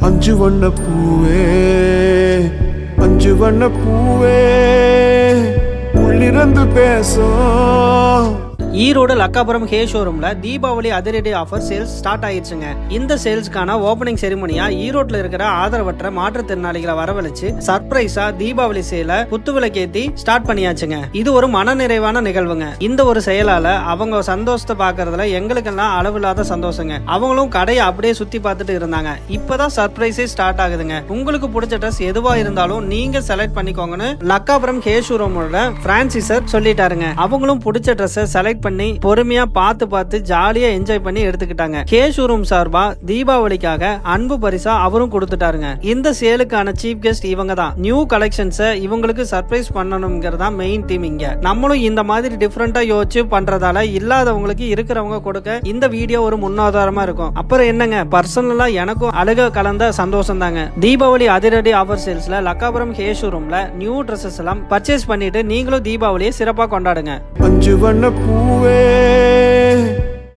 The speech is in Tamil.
அஞ்சு வண்ண பூவே அஞ்சு வண்ண பூவே உள்ளிருந்து பேசும். ஈரோடு லக்காபுரம் ஹே ஷோரூம்ல தீபாவளி அதிரடி ஆஃபர் சேல்ஸ் ஸ்டார்ட் ஆயிடுச்சுங்க. இந்த சேல்ஸ்க்கான ஓபனிங் செரிமனியா ஈரோட்ல இருக்கிற ஆதரவற்ற மாற்றுத்திறனாளிகளை வரவழைச்சு சர்ப்ரைஸா தீபாவளி சேல குத்துவிளக்கேத்தி ஸ்டார்ட் பண்ணியாச்சுங்க. இது ஒரு மனநிறைவான நிகழ்வுங்க. இந்த ஒரு செயலால அவங்க சந்தோஷத்தை பாக்குறதுல எங்களுக்கெல்லாம் அளவில்லாத சந்தோஷங்க. அவங்களும் கடையை அப்படியே சுத்தி பார்த்துட்டு இருந்தாங்க. இப்பதான் சர்ப்ரைஸே ஸ்டார்ட் ஆகுதுங்க. உங்களுக்கு பிடிச்ச ட்ரெஸ் எதுவா இருந்தாலும் நீங்க செலக்ட் பண்ணிக்கோங்கன்னு லக்காபுரம் ஹே ஷோரூமோட பிரான்சிசர் சொல்லிட்டாருங்க. அவங்களும் பிடிச்ச ட்ரெஸ் செலக்ட் பண்ணி பொறுமையா பார்த்து ஜாலியா என்ஜாய் பண்ணி எடுத்துக்கிட்டாங்க. ஹே ஷோரூம் சார்பா தீபாவளிக்காக அன்பு பரிசா அவரும் கொடுத்துட்டாருங்க. இந்த சேலுக்கான சீஃப் கெஸ்ட் இவங்க தான். நியூ கலெக்ஷன்ஸை இவங்களுக்கு சர்ப்ரைஸ் பண்ணணும்ங்கிறதா மெயின் தீம். இங்க நம்மளும் இந்த மாதிரி டிஃபரெண்டா யோசிச்சு பண்றதால இல்லாதவங்களுக்கு இருக்கிறவங்க கொடுக்க இந்த வீடியோ ஒரு முன்னாதாரமா இருக்கும். அப்புறம் என்னங்க, பர்சனலா எனக்கும் அழக கலந்த சந்தோஷம் தாங்க. தீபாவளி அதிரடி ஆஃபர் சேல்ஸ்ல லக்காபுரம் ஹே ஷோரூம்ல நியூ ட்ரெஸ்ஸஸ் எல்லாம் பர்ச்சேஸ் பண்ணிட்டு நீங்களும் தீபாவளியை சிறப்பா கொண்டாடுங்க. அஞ்சு வண்ண பூவே